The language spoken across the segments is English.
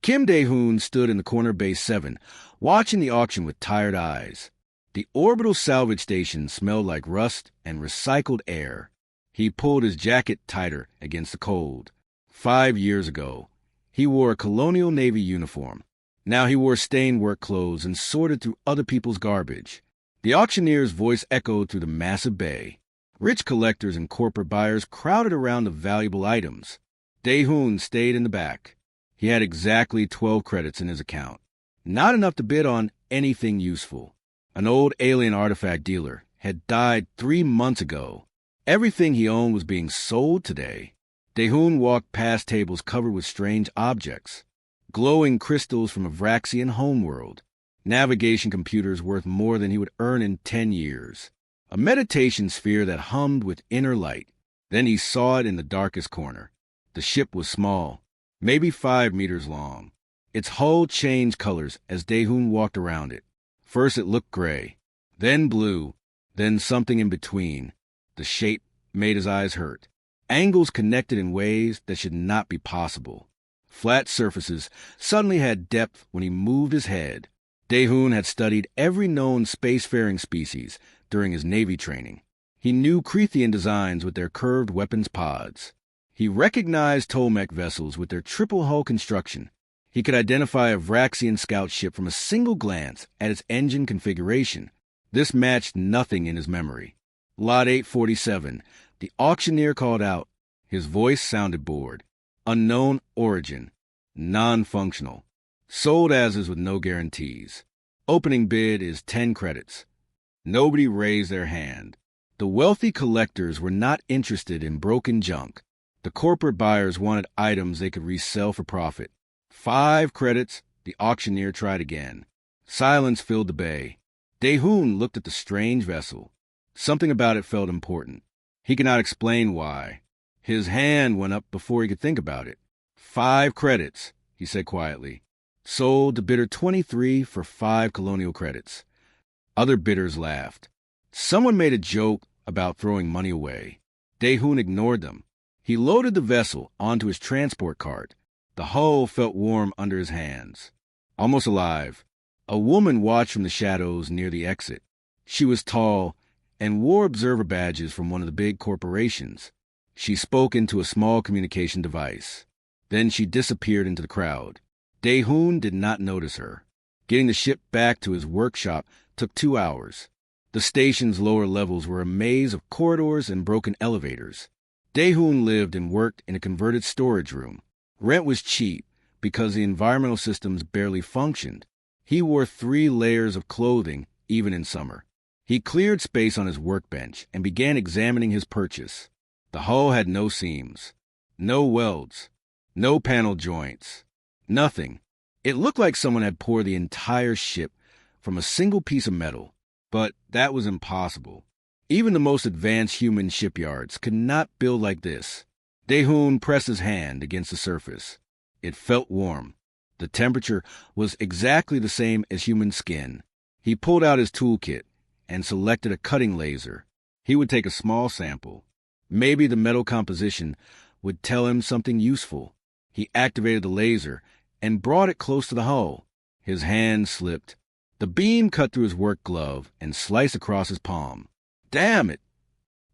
Kim Dae-hoon stood in the corner of Bay 7, watching the auction with tired eyes. The orbital salvage station smelled like rust and recycled air. He pulled his jacket tighter against the cold. 5 years ago, he wore a Colonial Navy uniform. Now he wore stained work clothes and sorted through other people's garbage. The auctioneer's voice echoed through the massive bay. Rich collectors and corporate buyers crowded around the valuable items. Dae-hoon stayed in the back. He had exactly 12 credits in his account. Not enough to bid on anything useful. An old alien artifact dealer had died 3 months ago. Everything he owned was being sold today. Dae-hoon walked past tables covered with strange objects. Glowing crystals from a Vraxian homeworld. Navigation computers worth more than he would earn in 10 years. A meditation sphere that hummed with inner light. Then he saw it in the darkest corner. The ship was small, maybe 5 meters long. Its hull changed colors as Dae-hoon walked around it. First it looked gray, then blue, then something in between. The shape made his eyes hurt. Angles connected in ways that should not be possible. Flat surfaces suddenly had depth when he moved his head. Dae-hoon had studied every known spacefaring species during his Navy training. He knew Crethean designs with their curved weapons pods. He recognized Tolmec vessels with their triple hull construction. He could identify a Vraxian scout ship from a single glance at its engine configuration. This matched nothing in his memory. Lot 847, the auctioneer called out. His voice sounded bored. Unknown origin. Non-functional. Sold as is with no guarantees. Opening bid is 10 credits. Nobody raised their hand. The wealthy collectors were not interested in broken junk. The corporate buyers wanted items they could resell for profit. 5 credits, the auctioneer tried again. Silence filled the bay. Dae-hoon looked at the strange vessel. Something about it felt important. He could not explain why. His hand went up before he could think about it. 5 credits, he said quietly. Sold to bidder 23 for 5 colonial credits. Other bidders laughed. Someone made a joke about throwing money away. Dae-hoon ignored them. He loaded the vessel onto his transport cart. The hull felt warm under his hands. Almost alive. A woman watched from the shadows near the exit. She was tall and wore observer badges from one of the big corporations. She spoke into a small communication device. Then she disappeared into the crowd. Dae-hoon did not notice her. Getting the ship back to his workshop took 2 hours. The station's lower levels were a maze of corridors and broken elevators. Dae-hoon lived and worked in a converted storage room. Rent was cheap because the environmental systems barely functioned. He wore 3 layers of clothing, even in summer. He cleared space on his workbench and began examining his purchase. The hull had no seams, no welds, no panel joints, nothing. It looked like someone had poured the entire ship from a single piece of metal, but that was impossible. Even the most advanced human shipyards could not build like this. Dae-hoon pressed his hand against the surface. It felt warm. The temperature was exactly the same as human skin. He pulled out his toolkit and selected a cutting laser. He would take a small sample. Maybe the metal composition would tell him something useful. He activated the laser and brought it close to the hull. His hand slipped. The beam cut through his work glove and sliced across his palm. Damn it!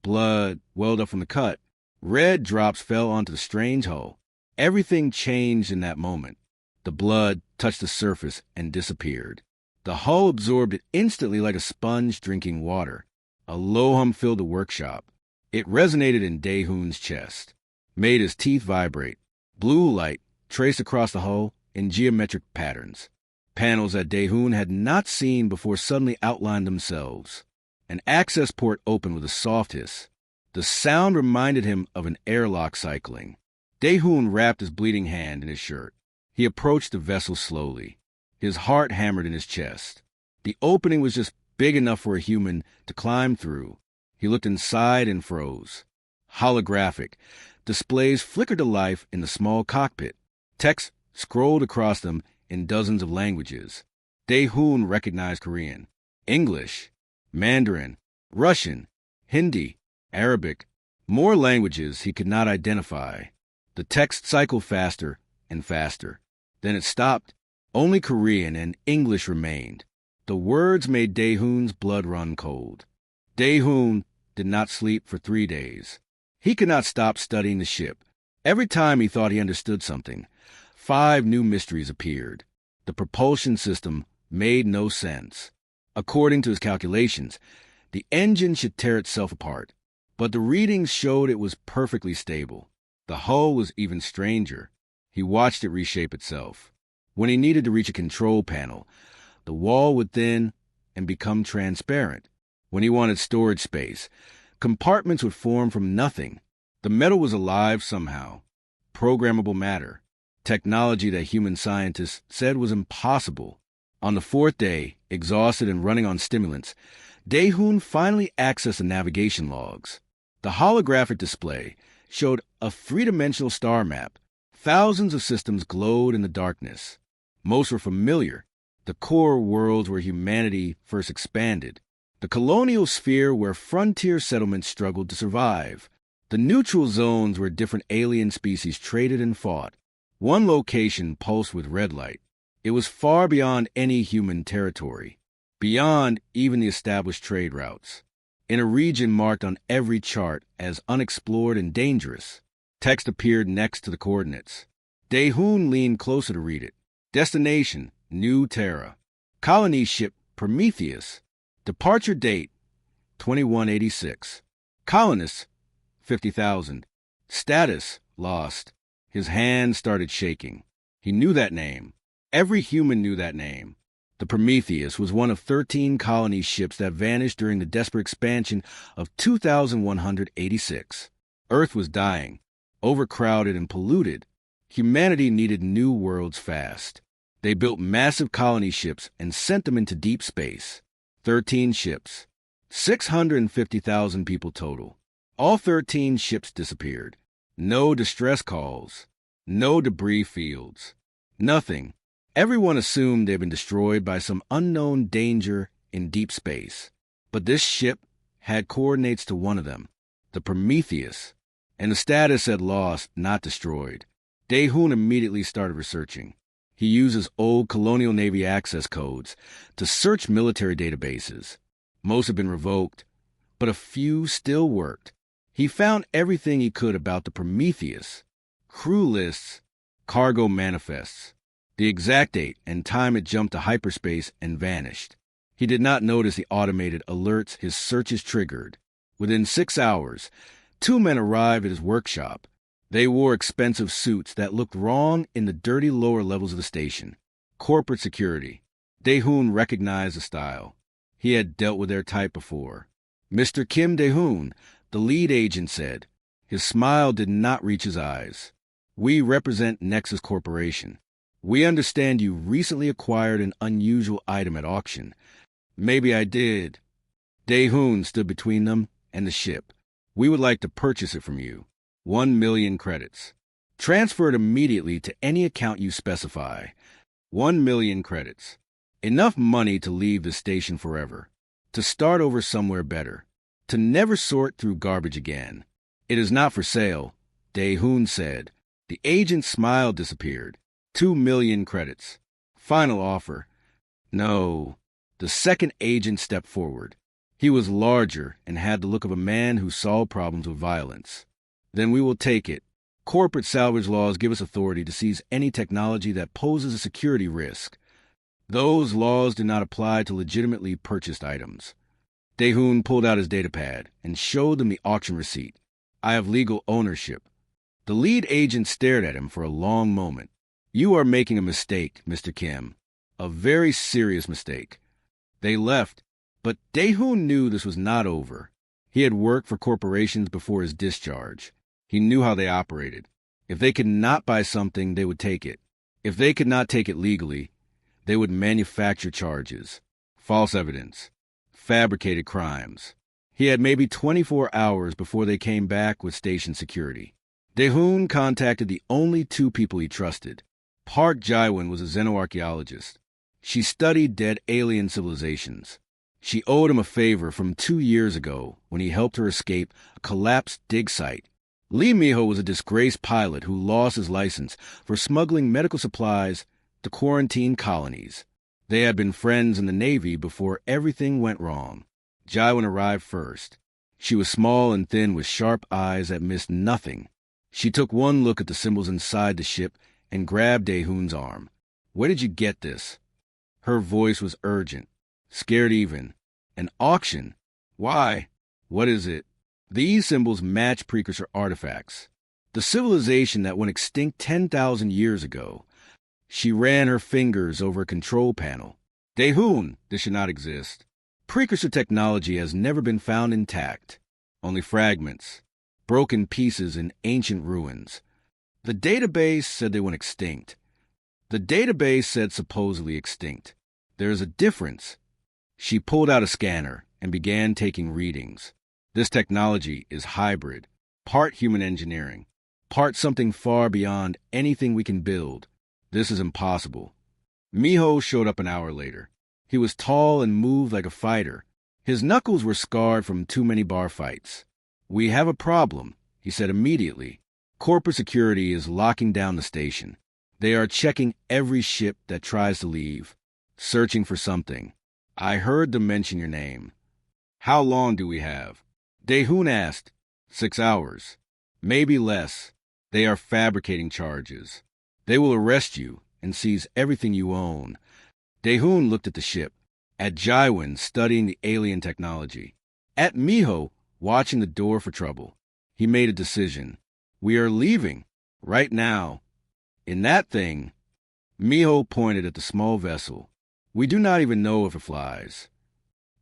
Blood welled up from the cut. Red drops fell onto the strange hull. Everything changed in that moment. The blood touched the surface and disappeared. The hull absorbed it instantly like a sponge drinking water. A low hum filled the workshop. It resonated in Dae-hoon's chest, made his teeth vibrate. Blue light traced across the hull in geometric patterns. Panels that Dae-hoon had not seen before suddenly outlined themselves. An access port opened with a soft hiss. The sound reminded him of an airlock cycling. Dae-hoon wrapped his bleeding hand in his shirt. He approached the vessel slowly. His heart hammered in his chest. The opening was just big enough for a human to climb through. He looked inside and froze. Holographic. Displays flickered to life in the small cockpit. Text scrolled across them in dozens of languages. Dae-hoon recognized Korean, English, Mandarin, Russian, Hindi, Arabic. More languages he could not identify. The text cycled faster and faster. Then it stopped. Only Korean and English remained. The words made Dae-hoon's blood run cold. Dae-hoon did not sleep for 3 days. He could not stop studying the ship. Every time he thought he understood something, 5 new mysteries appeared. The propulsion system made no sense. According to his calculations, the engine should tear itself apart, but the readings showed it was perfectly stable. The hull was even stranger. He watched it reshape itself. When he needed to reach a control panel, the wall would thin and become transparent. When he wanted storage space, compartments would form from nothing. The metal was alive somehow. Programmable matter. Technology that human scientists said was impossible. On the 4th day, exhausted and running on stimulants, Dae-hoon finally accessed the navigation logs. The holographic display showed a 3-dimensional star map. Thousands of systems glowed in the darkness. Most were familiar. The core worlds where humanity first expanded. The colonial sphere where frontier settlements struggled to survive. The neutral zones where different alien species traded and fought. One location pulsed with red light. It was far beyond any human territory, beyond even the established trade routes. In a region marked on every chart as unexplored and dangerous, text appeared next to the coordinates. Dae-hoon leaned closer to read it. Destination, New Terra. Colony ship, Prometheus. Departure date, 2186. Colonists, 50,000. Status, lost. His hand started shaking. He knew that name. Every human knew that name. The Prometheus was one of 13 colony ships that vanished during the desperate expansion of 2186. Earth was dying, overcrowded and polluted. Humanity needed new worlds fast. They built massive colony ships and sent them into deep space. 13 ships. 650,000 people total. All 13 ships disappeared. No distress calls. No debris fields. Nothing. Everyone assumed they'd been destroyed by some unknown danger in deep space. But this ship had coordinates to one of them, the Prometheus, and the status said lost, not destroyed. Dae-hoon immediately started researching. He uses old colonial Navy access codes to search military databases. Most have been revoked, but a few still worked. He found everything he could about the Prometheus: crew lists, cargo manifests, the exact date and time it jumped to hyperspace and vanished. He did not notice the automated alerts his searches triggered. Within 6 hours, 2 men arrived at his workshop. They wore expensive suits that looked wrong in the dirty lower levels of the station. Corporate security. Dae-hoon recognized the style. He had dealt with their type before. Mr. Kim Dae-hoon, the lead agent said. His smile did not reach his eyes. We represent Nexus Corporation. We understand you recently acquired an unusual item at auction. Maybe I did. Dae-hoon stood between them and the ship. We would like to purchase it from you. 1 million credits. Transfer it immediately to any account you specify. 1 million credits. Enough money to leave the station forever. To start over somewhere better. To never sort through garbage again. It is not for sale, Dae-hoon said. The agent's smile disappeared. 2 million credits. Final offer. No. The second agent stepped forward. He was larger and had the look of a man who solved problems with violence. Then we will take it. Corporate salvage laws give us authority to seize any technology that poses a security risk. Those laws do not apply to legitimately purchased items. Dae-hoon pulled out his datapad and showed them the auction receipt. I have legal ownership. The lead agent stared at him for a long moment. You are making a mistake, Mr. Kim. A very serious mistake. They left, but Dae-hoon knew this was not over. He had worked for corporations before his discharge. He knew how they operated. If they could not buy something, they would take it. If they could not take it legally, they would manufacture charges, false evidence, fabricated crimes. He had maybe 24 hours before they came back with station security. Dae-hoon contacted the only 2 people he trusted. Park Jae-won was a xenoarchaeologist. She studied dead alien civilizations. She owed him a favor from 2 years ago when he helped her escape a collapsed dig site. Lee Miho was a disgraced pilot who lost his license for smuggling medical supplies the quarantine colonies. They had been friends in the Navy before everything went wrong. Jaiwan arrived first. She was small and thin with sharp eyes that missed nothing. She took one look at the symbols inside the ship and grabbed Daehoon's arm. "Where did you get this?" Her voice was urgent, scared even. "An auction? Why? What is it?" "These symbols match precursor artifacts. The civilization that went extinct 10,000 years ago." She ran her fingers over a control panel. "Daehoon, this should not exist. Precursor technology has never been found intact. Only fragments, broken pieces in ancient ruins. The database said they went extinct. The database said supposedly extinct. There is a difference." She pulled out a scanner and began taking readings. "This technology is hybrid, part human engineering, part something far beyond anything we can build. This is impossible." Miho showed up an hour later. He was tall and moved like a fighter. His knuckles were scarred from too many bar fights. "We have a problem," he said immediately. "Corporate security is locking down the station. They are checking every ship that tries to leave, searching for something. I heard them mention your name." "How long do we have?" Daehoon asked. 6 hours. Maybe less. They are fabricating charges. They will arrest you and seize everything you own." Daehoon looked at the ship, at Jaiwan studying the alien technology, at Miho watching the door for trouble. He made a decision. "We are leaving. Right now. In that thing." Miho pointed at the small vessel. "We do not even know if it flies."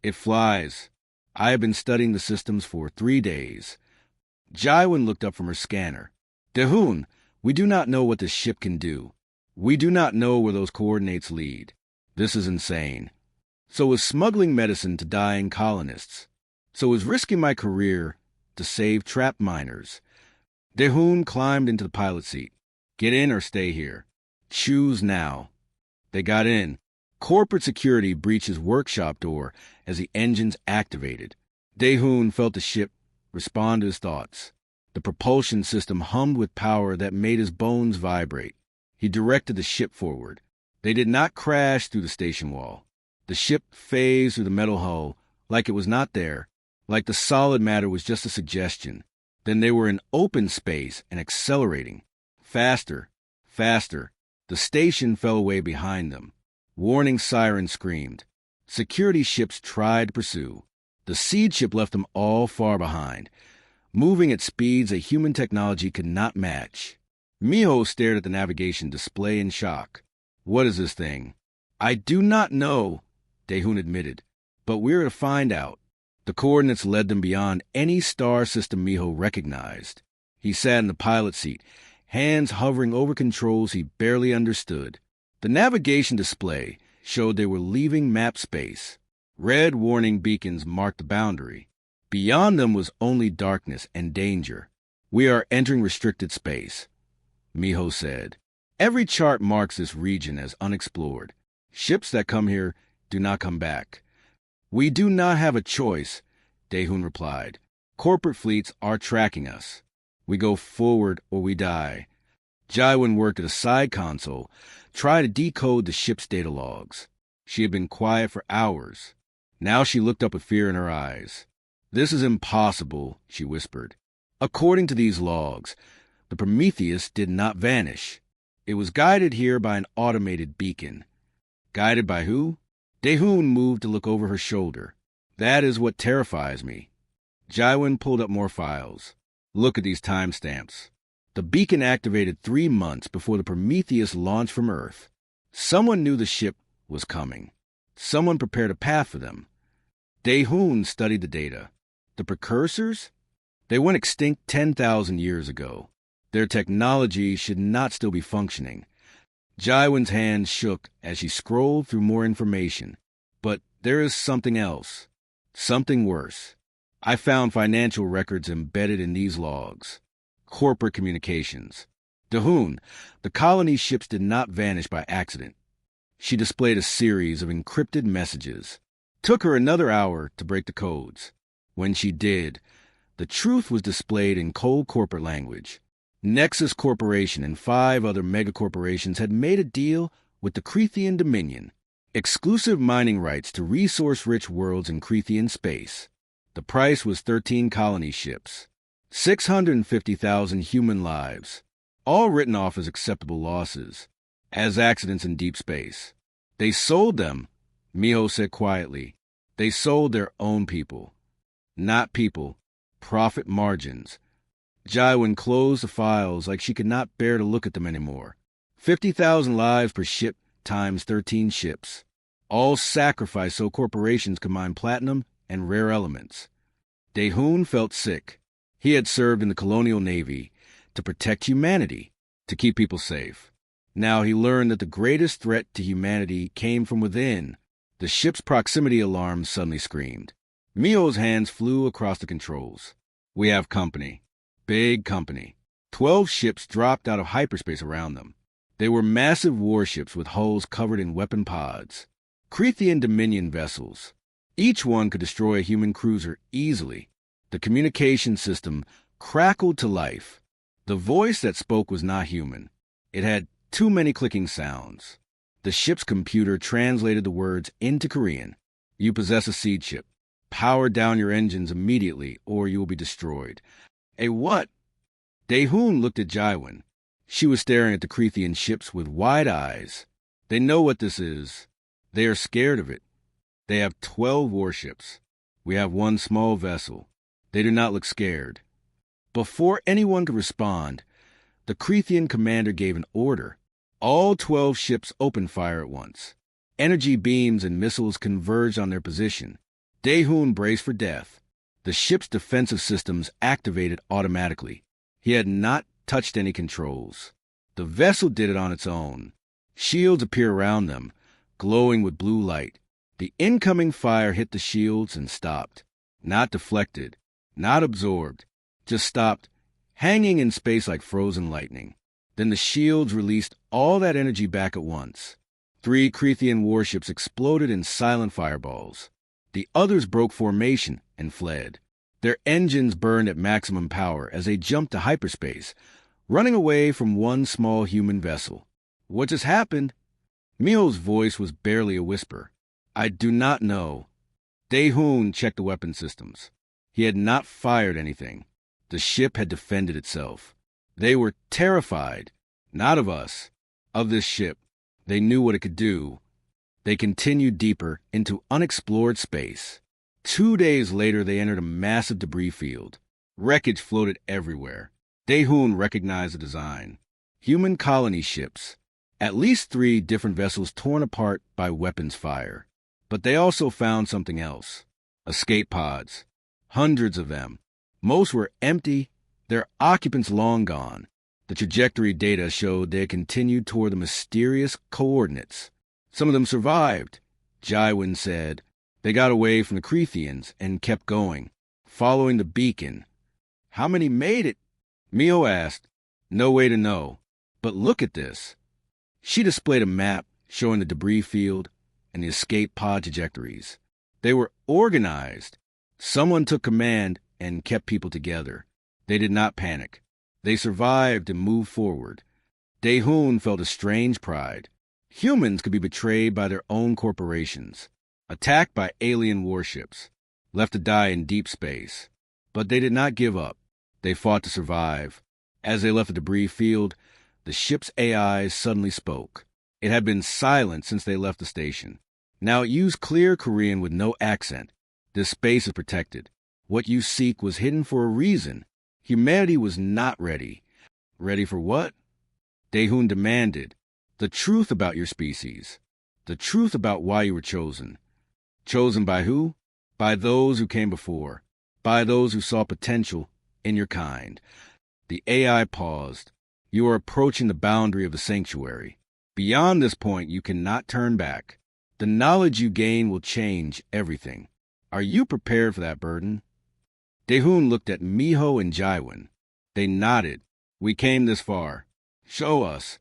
"It flies. I have been studying the systems for 3 days." Jaiwan looked up from her scanner. "Daehoon, we do not know what this ship can do. We do not know where those coordinates lead. This is insane. So is smuggling medicine to dying colonists. So is risking my career to save trapped miners." Daehoon climbed into the pilot seat. "Get in or stay here. Choose now." They got in. Corporate security breached his workshop door as the engines activated. Daehoon felt the ship respond to his thoughts. The propulsion system hummed with power that made his bones vibrate. He directed the ship forward. They did not crash through the station wall. The ship phased through the metal hull like it was not there, like the solid matter was just a suggestion. Then they were in open space and accelerating. Faster, faster. The station fell away behind them. Warning sirens screamed. Security ships tried to pursue. The seed ship left them all far behind, moving at speeds that human technology could not match. Miho stared at the navigation display in shock. "What is this thing?" "I do not know," Daehoon admitted, "but we're to find out." The coordinates led them beyond any star system Miho recognized. He sat in the pilot seat, hands hovering over controls he barely understood. The navigation display showed they were leaving map space. Red warning beacons marked the boundary. Beyond them was only darkness and danger. "We are entering restricted space," Miho said. "Every chart marks this region as unexplored. Ships that come here do not come back." "We do not have a choice," Daehoon replied. "Corporate fleets are tracking us. We go forward or we die." Jaiwan worked at a side console, trying to decode the ship's data logs. She had been quiet for hours. Now she looked up with fear in her eyes. "This is impossible," she whispered. "According to these logs, the Prometheus did not vanish. It was guided here by an automated beacon." "Guided by who?" Daehoon moved to look over her shoulder. "That is what terrifies me." Jaiwan pulled up more files. "Look at these timestamps. The beacon activated 3 months before the Prometheus launched from Earth. Someone knew the ship was coming. Someone prepared a path for them." Daehoon studied the data. "The precursors? They went extinct 10,000 years ago. Their technology should not still be functioning." Jaiwan's hand shook as she scrolled through more information. "But there is something else. Something worse. I found financial records embedded in these logs. Corporate communications. Daehoon, the colony ships did not vanish by accident." She displayed a series of encrypted messages. Took her another hour to break the codes. When she did, the truth was displayed in cold corporate language. Nexus Corporation and 5 other megacorporations had made a deal with the Crethean Dominion, exclusive mining rights to resource-rich worlds in Crethean space. The price was 13 colony ships, 650,000 human lives, all written off as acceptable losses, as accidents in deep space. They sold them, Miho said quietly. They sold their own people. Not people, profit margins. Jaiwin closed the files like she could not bear to look at them anymore. 50,000 lives per ship times 13 ships. All sacrificed so corporations could mine platinum and rare elements. Daehoon felt sick. He had served in the colonial navy to protect humanity, to keep people safe. Now he learned that the greatest threat to humanity came from within. The ship's proximity alarm suddenly screamed. Miho's hands flew across the controls. We have company. Big company. 12 ships dropped out of hyperspace around them. They were massive warships with hulls covered in weapon pods. Crethean Dominion vessels. Each one could destroy a human cruiser easily. The communication system crackled to life. The voice that spoke was not human. It had too many clicking sounds. The ship's computer translated the words into Korean. You possess a seed ship. Power down your engines immediately, or you will be destroyed. A what? Daehoon looked at Jaiwin. She was staring at the Crethean ships with wide eyes. They know what this is. They are scared of it. They have 12 warships. We have one small vessel. They do not look scared. Before anyone could respond, the Crethean commander gave an order. All 12 ships opened fire at once. Energy beams and missiles converged on their position. Daehoon braced for death. The ship's defensive systems activated automatically. He had not touched any controls. The vessel did it on its own. Shields appeared around them, glowing with blue light. The incoming fire hit the shields and stopped. Not deflected, not absorbed, just stopped, hanging in space like frozen lightning. Then the shields released all that energy back at once. 3 Crethean warships exploded in silent fireballs. The others broke formation and fled. Their engines burned at maximum power as they jumped to hyperspace, running away from one small human vessel. What just happened? Miho's voice was barely a whisper. I do not know. Daehoon checked the weapon systems. He had not fired anything. The ship had defended itself. They were terrified, not of us, of this ship. They knew what it could do. They continued deeper into unexplored space. 2 days later, they entered a massive debris field. Wreckage floated everywhere. Daehoon recognized the design. Human colony ships. At least 3 different vessels torn apart by weapons fire. But they also found something else. Escape pods. Hundreds of them. Most were empty, their occupants long gone. The trajectory data showed they had continued toward the mysterious coordinates. Some of them survived, Jaiwin said. They got away from the Cretheans and kept going, following the beacon. How many made it? Miho asked. No way to know. But look at this. She displayed a map showing the debris field and the escape pod trajectories. They were organized. Someone took command and kept people together. They did not panic. They survived and moved forward. Daehoon felt a strange pride. Humans could be betrayed by their own corporations, attacked by alien warships, left to die in deep space. But they did not give up. They fought to survive. As they left the debris field, the ship's AI suddenly spoke. It had been silent since they left the station. Now it used clear Korean with no accent. This space is protected. What you seek was hidden for a reason. Humanity was not ready. Ready for what? Daehoon demanded. The truth about your species. The truth about why you were chosen. Chosen by who? By those who came before. By those who saw potential in your kind. The AI paused. You are approaching the boundary of the sanctuary. Beyond this point, you cannot turn back. The knowledge you gain will change everything. Are you prepared for that burden? Daehoon looked at Miho and Jaiwin. They nodded. We came this far. Show us.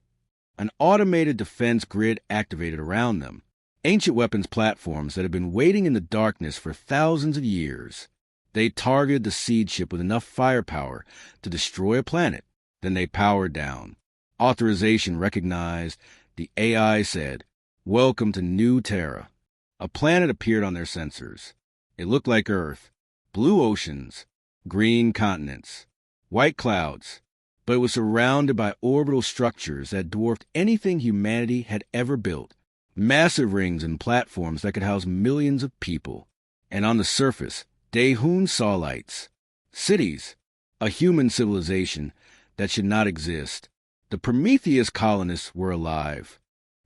An automated defense grid activated around them. Ancient weapons platforms that had been waiting in the darkness for thousands of years. They targeted the seed ship with enough firepower to destroy a planet. Then they powered down. Authorization recognized. The AI said, "Welcome to New Terra." A planet appeared on their sensors. It looked like Earth. Blue oceans, green continents, white clouds, but it was surrounded by orbital structures that dwarfed anything humanity had ever built. Massive rings and platforms that could house millions of people. And on the surface, Daehoon saw lights. Cities. A human civilization that should not exist. The Prometheus colonists were alive.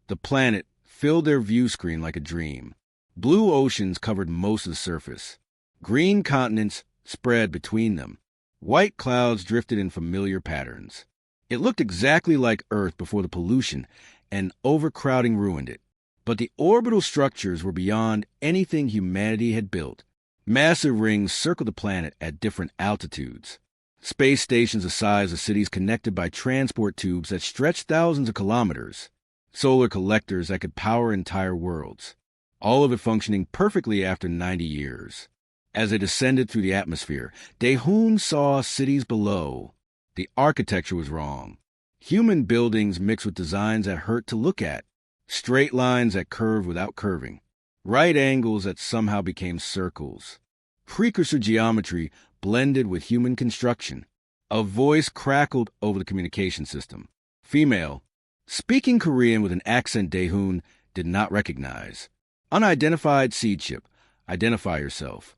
The planet filled their view screen like a dream. Blue oceans covered most of the surface. Green continents spread between them. White clouds drifted in familiar patterns. It looked exactly like Earth before the pollution and overcrowding ruined it. But the orbital structures were beyond anything humanity had built. Massive rings circled the planet at different altitudes. Space stations the size of cities connected by transport tubes that stretched thousands of kilometers. Solar collectors that could power entire worlds. All of it functioning perfectly after 90 years. As they descended through the atmosphere, Daehoon saw cities below. The architecture was wrong. Human buildings mixed with designs that hurt to look at. Straight lines that curved without curving. Right angles that somehow became circles. Precursor geometry blended with human construction. A voice crackled over the communication system. Female. Speaking Korean with an accent Daehoon did not recognize. Unidentified seed ship. Identify yourself.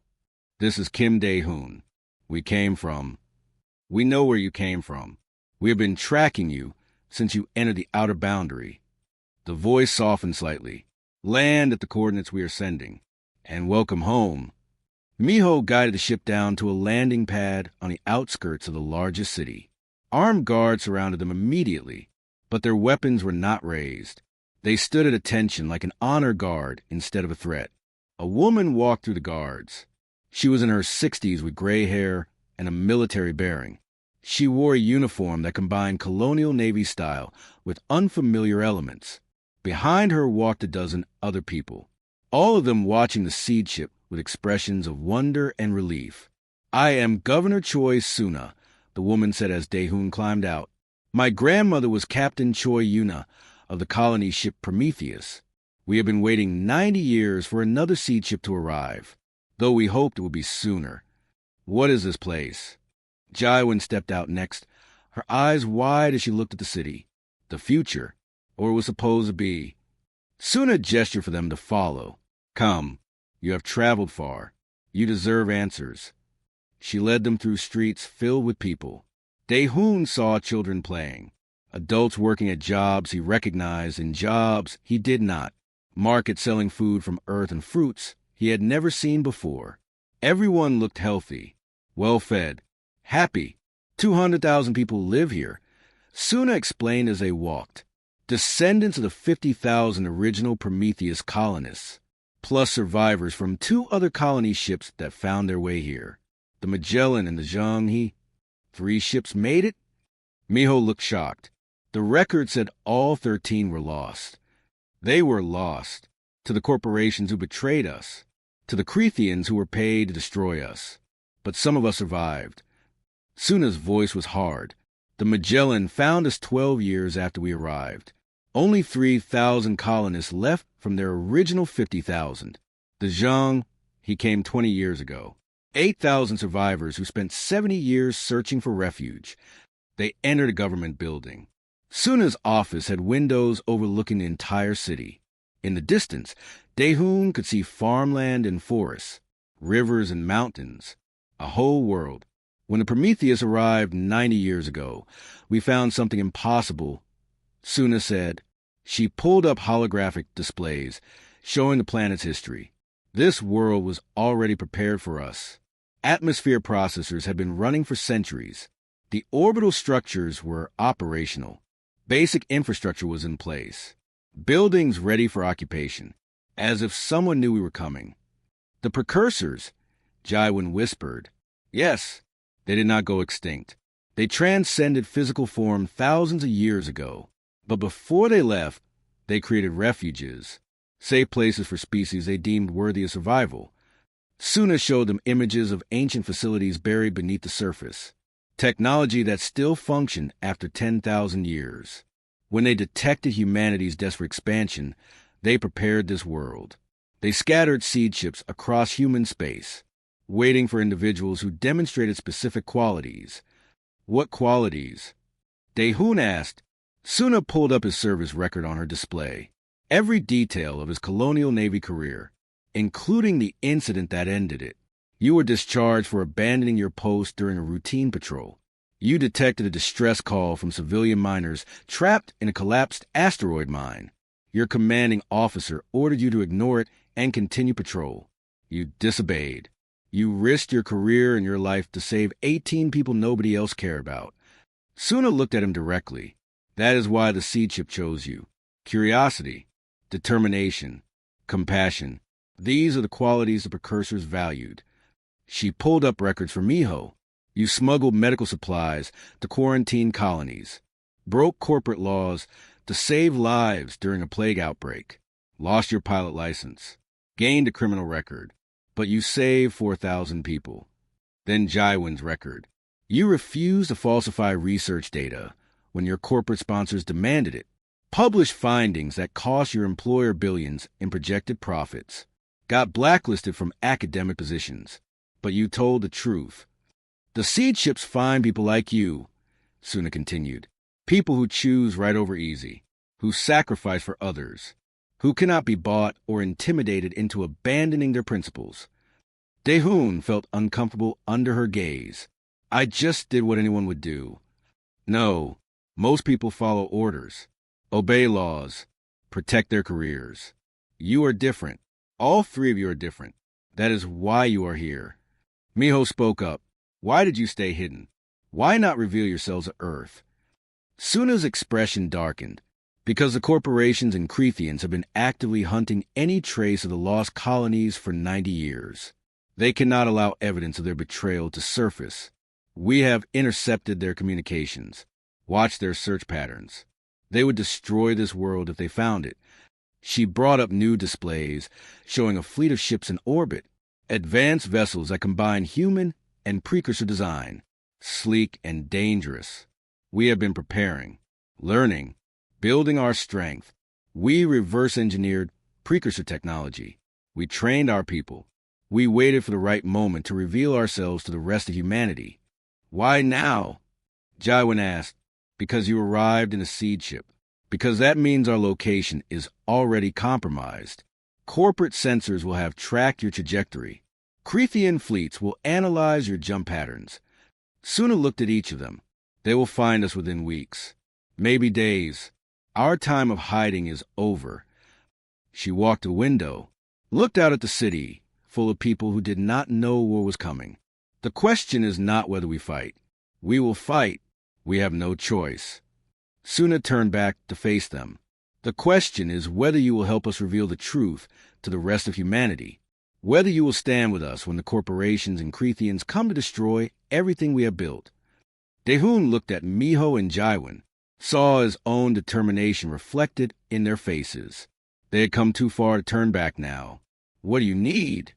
This is Kim Daehoon. We know where you came from. We have been tracking you since you entered the outer boundary. The voice softened slightly. Land at the coordinates we are sending. And welcome home. Miho guided the ship down to a landing pad on the outskirts of the largest city. Armed guards surrounded them immediately, but their weapons were not raised. They stood at attention like an honor guard instead of a threat. A woman walked through the guards. She was in her 60s with gray hair and a military bearing. She wore a uniform that combined colonial Navy style with unfamiliar elements. Behind her walked a dozen other people, all of them watching the seed ship with expressions of wonder and relief. "I am Governor Choi Suna," the woman said as Daehoon climbed out. "My grandmother was Captain Choi Yuna of the colony ship Prometheus. We have been waiting 90 years for another seed ship to arrive, though we hoped it would be sooner. What is this place?" Jaiwin stepped out next, her eyes wide as she looked at the city. The future, or it was supposed to be. Suna gestured for them to follow. "Come, you have traveled far. You deserve answers." She led them through streets filled with people. Daehoon saw children playing, adults working at jobs he recognized and jobs he did not, markets selling food from earth and fruits he had never seen before. Everyone looked healthy, well-fed, happy. 200,000 people live here, Suna explained as they walked. Descendants of the 50,000 original Prometheus colonists, plus survivors from 2 other colony ships that found their way here. The Magellan and the Zhanghe. 3 ships made it? Miho looked shocked. The record said all 13 were lost. They were lost to the corporations who betrayed us, to the Crethians who were paid to destroy us. But some of us survived. Suna's voice was hard. The Magellan found us 12 years after we arrived. Only 3,000 colonists left from their original 50,000. The Zhang, he came 20 years ago. 8,000 survivors who spent 70 years searching for refuge. They entered a government building. Suna's office had windows overlooking the entire city. In the distance, Daehoon could see farmland and forests, rivers and mountains, a whole world. When the Prometheus arrived 90 years ago, we found something impossible, Suna said. She pulled up holographic displays, showing the planet's history. This world was already prepared for us. Atmosphere processors had been running for centuries. The orbital structures were operational. Basic infrastructure was in place. Buildings ready for occupation, as if someone knew we were coming. The precursors, Jaiwin whispered. Yes, they did not go extinct. They transcended physical form thousands of years ago. But before they left, they created refuges, safe places for species they deemed worthy of survival. Suna showed them images of ancient facilities buried beneath the surface, technology that still functioned after 10,000 years. When they detected humanity's desperate expansion, they prepared this world. They scattered seed ships across human space, waiting for individuals who demonstrated specific qualities. What qualities? Daehoon asked. Suna pulled up his service record on her display. Every detail of his colonial navy career, including the incident that ended it. You were discharged for abandoning your post during a routine patrol. You detected a distress call from civilian miners trapped in a collapsed asteroid mine. Your commanding officer ordered you to ignore it and continue patrol. You disobeyed. You risked your career and your life to save 18 people nobody else cared about. Suna looked at him directly. That is why the seed ship chose you. Curiosity, determination, compassion. These are the qualities the precursors valued. She pulled up records for Miho. You smuggled medical supplies to quarantine colonies, broke corporate laws to save lives during a plague outbreak, lost your pilot license, gained a criminal record, but you saved 4,000 people. Then Jaiwin's record. You refused to falsify research data when your corporate sponsors demanded it, published findings that cost your employer billions in projected profits, got blacklisted from academic positions, but you told the truth. The seed ships find people like you, Suna continued, people who choose right over easy, who sacrifice for others, who cannot be bought or intimidated into abandoning their principles. Daehoon felt uncomfortable under her gaze. I just did what anyone would do. No, most people follow orders, obey laws, protect their careers. You are different. All three of you are different. That is why you are here. Miho spoke up. Why did you stay hidden? Why not reveal yourselves to Earth? Suna's expression darkened. Because the corporations and Crethians have been actively hunting any trace of the lost colonies for 90 years. They cannot allow evidence of their betrayal to surface. We have intercepted their communications, watched their search patterns. They would destroy this world if they found it. She brought up new displays showing a fleet of ships in orbit, advanced vessels that combine human and precursor design, sleek and dangerous. We have been preparing, learning, building our strength. We reverse-engineered precursor technology. We trained our people. We waited for the right moment to reveal ourselves to the rest of humanity. Why now? Jaiwin asked. Because you arrived in a seed ship. Because that means our location is already compromised. Corporate sensors will have tracked your trajectory. Crethian fleets will analyze your jump patterns. Suna looked at each of them. They will find us within weeks, maybe days. Our time of hiding is over. She walked to the window, looked out at the city, full of people who did not know what was coming. The question is not whether we fight. We will fight. We have no choice. Suna turned back to face them. The question is whether you will help us reveal the truth to the rest of humanity. Whether you will stand with us when the corporations and Crethians come to destroy everything we have built. Daehoon looked at Miho and Jaiwin, saw his own determination reflected in their faces. They had come too far to turn back now. What do you need?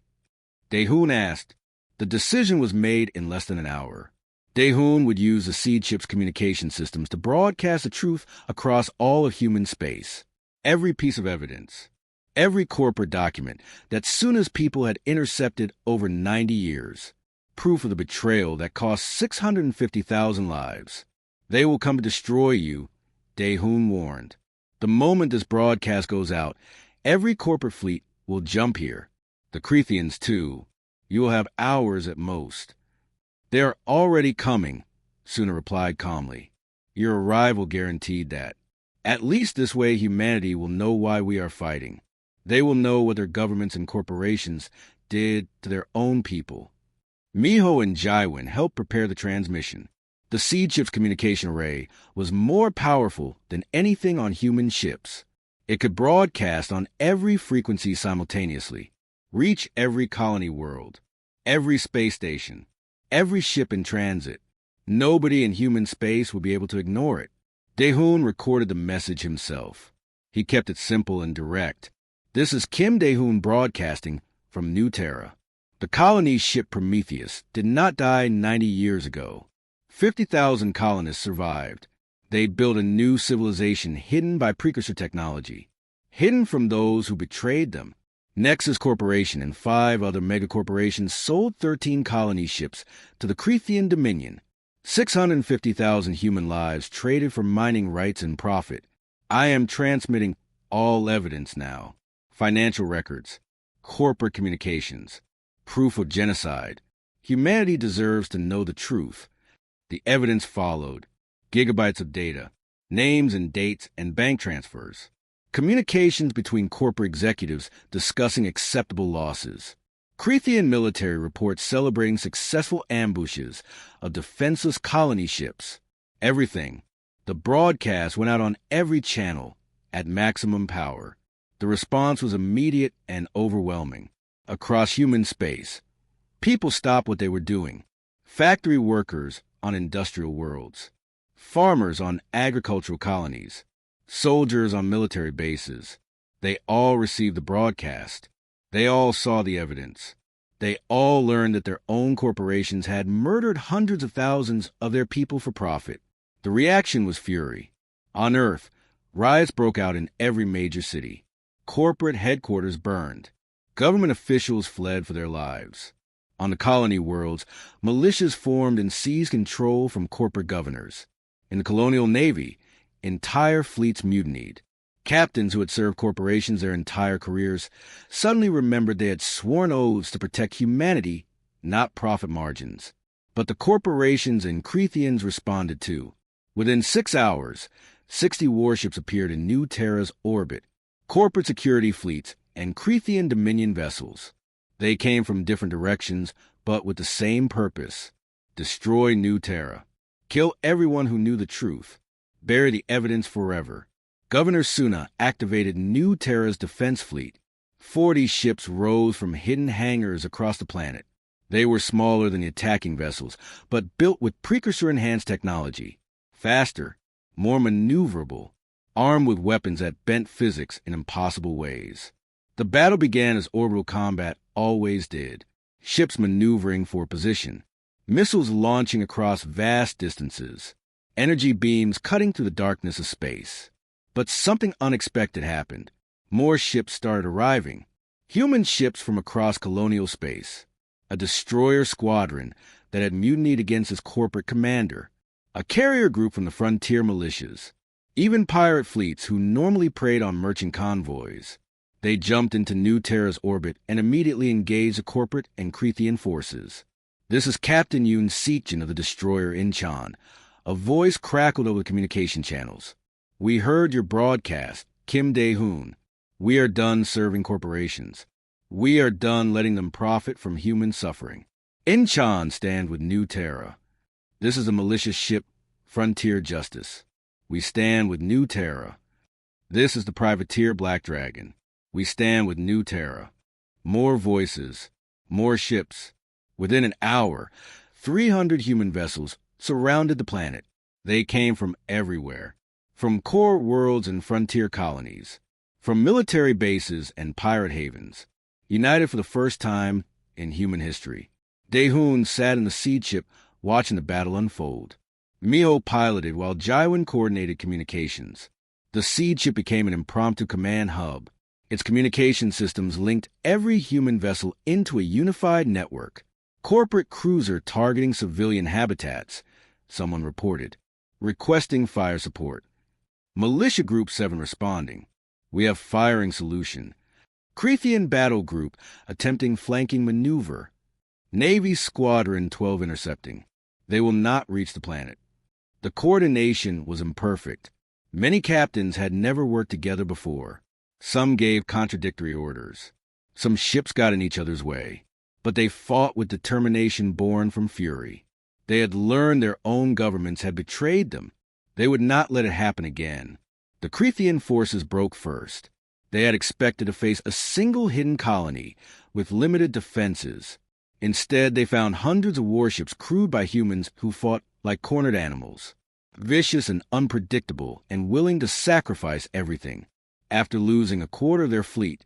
Daehoon asked. The decision was made in less than an hour. Daehoon would use the seed ship's communication systems to broadcast the truth across all of human space. Every piece of evidence, every corporate document that Suna's people had intercepted over 90 years. Proof of the betrayal that cost 650,000 lives. They will come to destroy you, Daehoon warned. The moment this broadcast goes out, every corporate fleet will jump here. The Crethians, too. You will have hours at most. They are already coming, Suna replied calmly. Your arrival guaranteed that. At least this way humanity will know why we are fighting. They will know what their governments and corporations did to their own people. Miho and Jaiwin helped prepare the transmission. The seed ship's communication array was more powerful than anything on human ships. It could broadcast on every frequency simultaneously, reach every colony world, every space station, every ship in transit. Nobody in human space would be able to ignore it. Daehoon recorded the message himself. He kept it simple and direct. This is Kim Daehoon broadcasting from New Terra. The colony's ship Prometheus did not die 90 years ago. 50,000 colonists survived. They built a new civilization hidden by precursor technology, hidden from those who betrayed them. Nexus Corporation and 5 other megacorporations sold 13 colony ships to the Crethean Dominion. 650,000 human lives traded for mining rights and profit. I am transmitting all evidence now. Financial records, corporate communications, proof of genocide. Humanity deserves to know the truth. The evidence followed. Gigabytes of data, names and dates and bank transfers. Communications between corporate executives discussing acceptable losses. Crethean military reports celebrating successful ambushes of defenseless colony ships. Everything. The broadcast went out on every channel at maximum power. The response was immediate and overwhelming. Across human space, people stopped what they were doing. Factory workers on industrial worlds. Farmers on agricultural colonies. Soldiers on military bases. They all received the broadcast. They all saw the evidence. They all learned that their own corporations had murdered hundreds of thousands of their people for profit. The reaction was fury. On Earth, riots broke out in every major city. Corporate headquarters burned. Government officials fled for their lives. On the colony worlds, militias formed and seized control from corporate governors. In the colonial navy, entire fleets mutinied. Captains who had served corporations their entire careers suddenly remembered they had sworn oaths to protect humanity, not profit margins. But the corporations and Cretheans responded too. Within 6 hours, 60 warships appeared in New Terra's orbit, corporate security fleets, and Crethean Dominion vessels. They came from different directions, but with the same purpose: destroy New Terra. Kill everyone who knew the truth. Bury the evidence forever. Governor Suna activated New Terra's defense fleet. 40 ships rose from hidden hangars across the planet. They were smaller than the attacking vessels, but built with precursor-enhanced technology. Faster, more maneuverable, armed with weapons that bent physics in impossible ways. The battle began as orbital combat always did. Ships maneuvering for position. Missiles launching across vast distances. Energy beams cutting through the darkness of space. But something unexpected happened. More ships started arriving. Human ships from across colonial space. A destroyer squadron that had mutinied against its corporate commander. A carrier group from the frontier militias. Even pirate fleets who normally preyed on merchant convoys. They jumped into New Terra's orbit and immediately engaged the corporate and Crethean forces. This is Captain Yoon Seekjin of the destroyer Incheon. A voice crackled over the communication channels. We heard your broadcast, Kim Dae-hoon. We are done serving corporations. We are done letting them profit from human suffering. Incheon stand with New Terra. This is a malicious ship, Frontier Justice. We stand with New Terra. This is the privateer Black Dragon. We stand with New Terra. More voices, more ships. Within an hour, 300 human vessels surrounded the planet. They came from everywhere. From core worlds and frontier colonies. From military bases and pirate havens. United for the first time in human history. Dae-hoon sat in the seed ship watching the battle unfold. Miho piloted while Jaiwon coordinated communications. The seed ship became an impromptu command hub. Its communication systems linked every human vessel into a unified network. Corporate cruiser targeting civilian habitats, someone reported. Requesting fire support. Militia Group 7 responding. We have firing solution. Crethean Battle Group attempting flanking maneuver. Navy Squadron 12 intercepting. They will not reach the planet. The coordination was imperfect. Many captains had never worked together before. Some gave contradictory orders. Some ships got in each other's way. But they fought with determination born from fury. They had learned their own governments had betrayed them. They would not let it happen again. The Crethean forces broke first. They had expected to face a single hidden colony with limited defenses. Instead, they found hundreds of warships crewed by humans who fought like cornered animals. Vicious and unpredictable and willing to sacrifice everything. After losing a quarter of their fleet,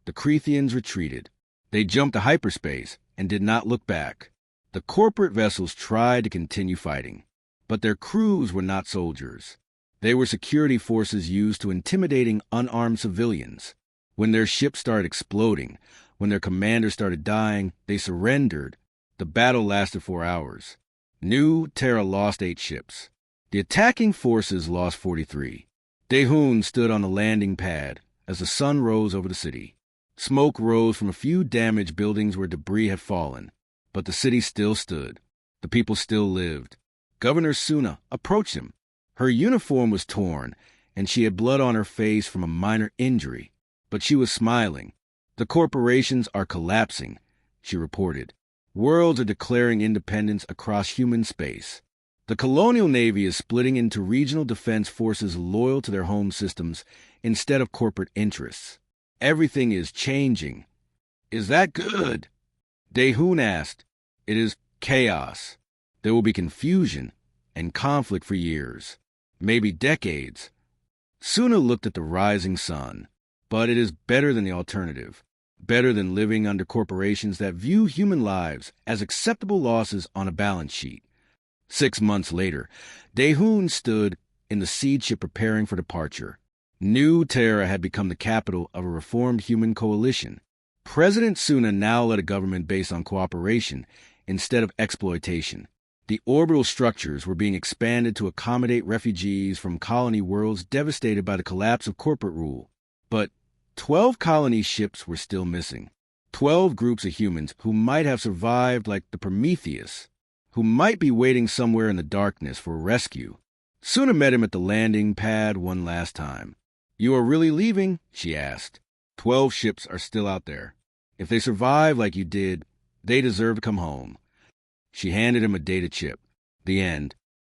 the Cretheans retreated. They jumped to hyperspace and did not look back. The corporate vessels tried to continue fighting, but their crews were not soldiers. They were security forces used to intimidating unarmed civilians. When their ships started exploding, when their commanders started dying, they surrendered. The battle lasted 4 hours. New Terra lost 8 ships. The attacking forces lost 43. Daehoon stood on the landing pad as the sun rose over the city. Smoke rose from a few damaged buildings where debris had fallen, but the city still stood. The people still lived. Governor Suna approached him. Her uniform was torn, and she had blood on her face from a minor injury, but she was smiling. The corporations are collapsing, she reported. Worlds are declaring independence across human space. The colonial navy is splitting into regional defense forces loyal to their home systems instead of corporate interests. Everything is changing. Is that good? Daehoon asked. It is chaos. There will be confusion and conflict for years, maybe decades. Suna looked at the rising sun, but it is better than the alternative. Better than living under corporations that view human lives as acceptable losses on a balance sheet. 6 months later, Daehoon stood in the seed ship preparing for departure. New Terra had become the capital of a reformed human coalition. President Suna now led a government based on cooperation instead of exploitation. The orbital structures were being expanded to accommodate refugees from colony worlds devastated by the collapse of corporate rule. But 12 colony ships were still missing. 12 groups of humans who might have survived like the Prometheus, who might be waiting somewhere in the darkness for rescue. Suna met him at the landing pad one last time. You are really leaving? She asked. 12 ships are still out there. If they survive like you did, they deserve to come home. She handed him a data chip. The end.